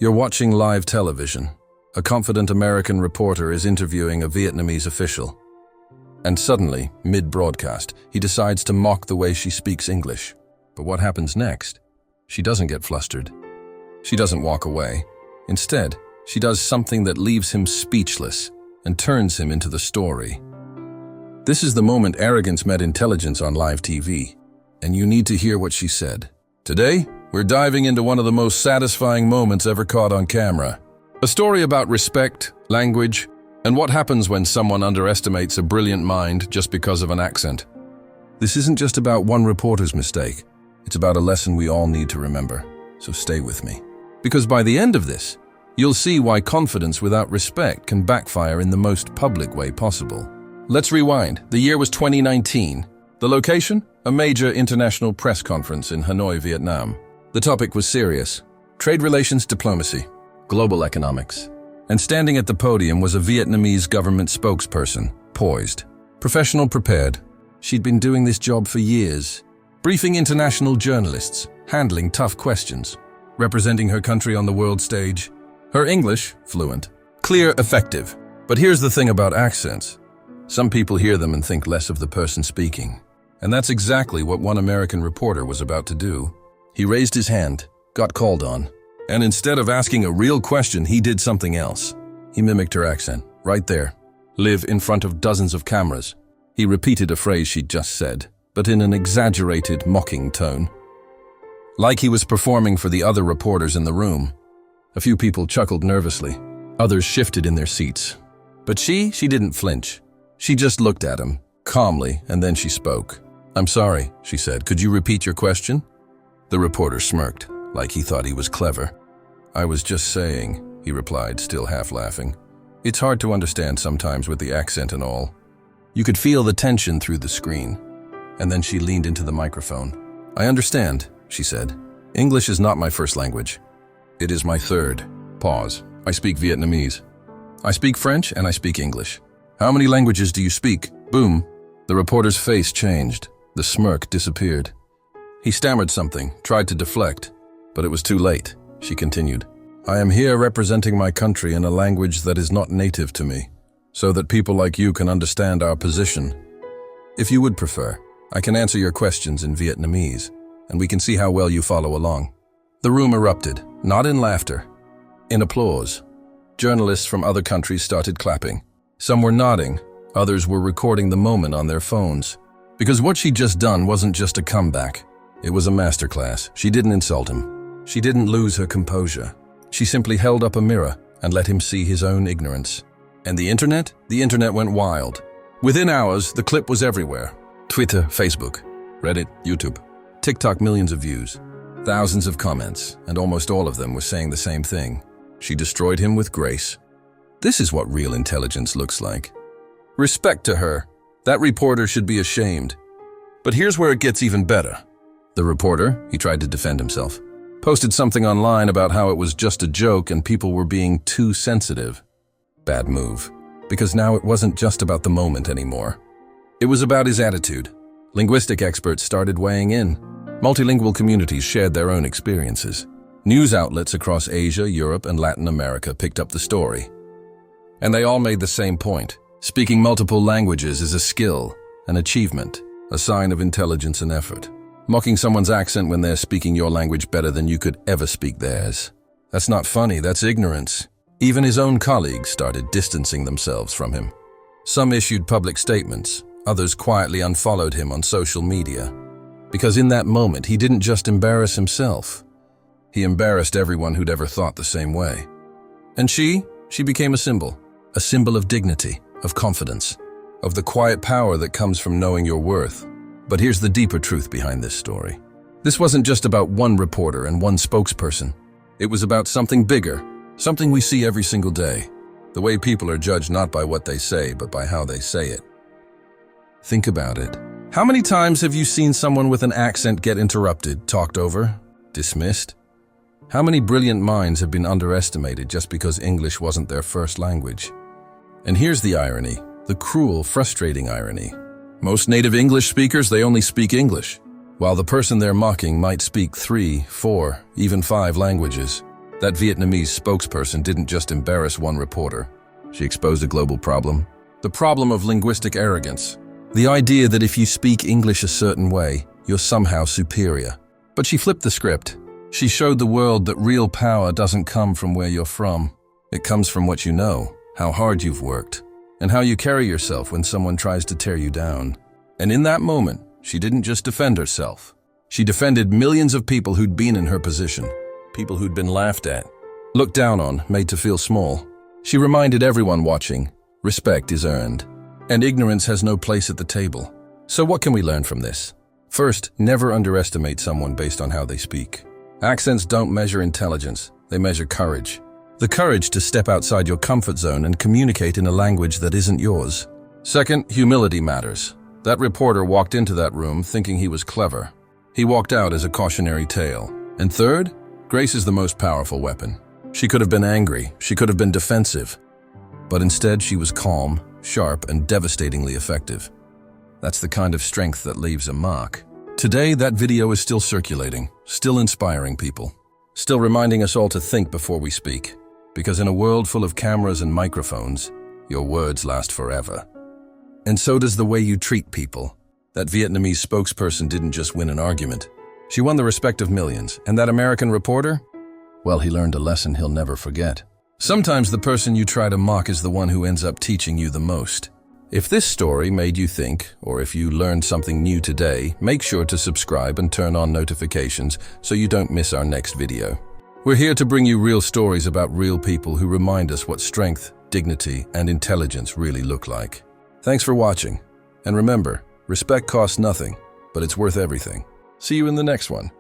You're watching live television. A confident American reporter is interviewing a Vietnamese official. And suddenly, mid-broadcast, he decides to mock the way she speaks English. But what happens next? She doesn't get flustered. She doesn't walk away. Instead, she does something that leaves him speechless and turns him into the story. This is the moment arrogance met intelligence on live TV. And you need to hear what she said. Today, we're diving into one of the most satisfying moments ever caught on camera. A story about respect, language, and what happens when someone underestimates a brilliant mind just because of an accent. This isn't just about one reporter's mistake. It's about a lesson we all need to remember. So stay with me. Because by the end of this, you'll see why confidence without respect can backfire in the most public way possible. Let's rewind. The year was 2019. The location? A major international press conference in Hanoi, Vietnam. The topic was serious. Trade relations diplomacy, global economics. And standing at the podium was a Vietnamese government spokesperson, poised, professional, prepared. She'd been doing this job for years, briefing international journalists, handling tough questions, representing her country on the world stage. Her English, fluent, clear, effective. But here's the thing about accents. Some people hear them and think less of the person speaking. And that's exactly what one American reporter was about to do. He raised his hand, got called on, and instead of asking a real question, he did something else. He mimicked her accent, right there, live in front of dozens of cameras. He repeated a phrase she'd just said, but in an exaggerated, mocking tone. Like he was performing for the other reporters in the room. A few people chuckled nervously. Others shifted in their seats. But she didn't flinch. She just looked at him, calmly, and then she spoke. "I'm sorry," she said. "Could you repeat your question?" The reporter smirked, like he thought he was clever. "I was just saying," he replied, still half laughing. "It's hard to understand sometimes with the accent and all." You could feel the tension through the screen. And then she leaned into the microphone. "I understand," she said. "English is not my first language. It is my third." Pause. "I speak Vietnamese. I speak French and I speak English." "How many languages do you speak?" Boom. The reporter's face changed. The smirk disappeared. He stammered something, tried to deflect, but it was too late. She continued. "I am here representing my country in a language that is not native to me, so that people like you can understand our position. If you would prefer, I can answer your questions in Vietnamese, and we can see how well you follow along." The room erupted, not in laughter, in applause. Journalists from other countries started clapping. Some were nodding, others were recording the moment on their phones. Because what she'd just done wasn't just a comeback. It was a masterclass. She didn't insult him. She didn't lose her composure. She simply held up a mirror and let him see his own ignorance. And the internet? The internet went wild. Within hours, the clip was everywhere. Twitter, Facebook, Reddit, YouTube, TikTok, millions of views, thousands of comments, and almost all of them were saying the same thing. She destroyed him with grace. This is what real intelligence looks like. Respect to her. That reporter should be ashamed. But here's where it gets even better. The reporter, he tried to defend himself, posted something online about how it was just a joke and people were being too sensitive. Bad move. Because now it wasn't just about the moment anymore. It was about his attitude. Linguistic experts started weighing in. Multilingual communities shared their own experiences. News outlets across Asia, Europe, and Latin America picked up the story. And they all made the same point. Speaking multiple languages is a skill, an achievement, a sign of intelligence and effort. Mocking someone's accent when they're speaking your language better than you could ever speak theirs. That's not funny, that's ignorance. Even his own colleagues started distancing themselves from him. Some issued public statements, others quietly unfollowed him on social media. Because in that moment, he didn't just embarrass himself. He embarrassed everyone who'd ever thought the same way. And she became a symbol of dignity, of confidence, of the quiet power that comes from knowing your worth. But here's the deeper truth behind this story. This wasn't just about one reporter and one spokesperson. It was about something bigger, something we see every single day. The way people are judged not by what they say, but by how they say it. Think about it. How many times have you seen someone with an accent get interrupted, talked over, dismissed? How many brilliant minds have been underestimated just because English wasn't their first language? And here's the irony, the cruel, frustrating irony. Most native English speakers, they only speak English, while the person they're mocking might speak 3, 4, even 5 languages. That Vietnamese spokesperson didn't just embarrass one reporter. She exposed a global problem. The problem of linguistic arrogance. The idea that if you speak English a certain way, you're somehow superior. But she flipped the script. She showed the world that real power doesn't come from where you're from. It comes from what you know, how hard you've worked, and how you carry yourself when someone tries to tear you down. And in that moment, she didn't just defend herself. She defended millions of people who'd been in her position, people who'd been laughed at, looked down on, made to feel small. She reminded everyone watching, respect is earned, and ignorance has no place at the table. So what can we learn from this? First, never underestimate someone based on how they speak. Accents don't measure intelligence, they measure courage. The courage to step outside your comfort zone and communicate in a language that isn't yours. Second, humility matters. That reporter walked into that room thinking he was clever. He walked out as a cautionary tale. And third, grace is the most powerful weapon. She could have been angry, she could have been defensive, but instead she was calm, sharp, and devastatingly effective. That's the kind of strength that leaves a mark. Today, that video is still circulating, still inspiring people, still reminding us all to think before we speak. Because in a world full of cameras and microphones, your words last forever. And so does the way you treat people. That Vietnamese spokesperson didn't just win an argument. She won the respect of millions. And that American reporter? Well, he learned a lesson he'll never forget. Sometimes the person you try to mock is the one who ends up teaching you the most. If this story made you think, or if you learned something new today, make sure to subscribe and turn on notifications so you don't miss our next video. We're here to bring you real stories about real people who remind us what strength, dignity, and intelligence really look like. Thanks for watching. And remember, respect costs nothing, but it's worth everything. See you in the next one.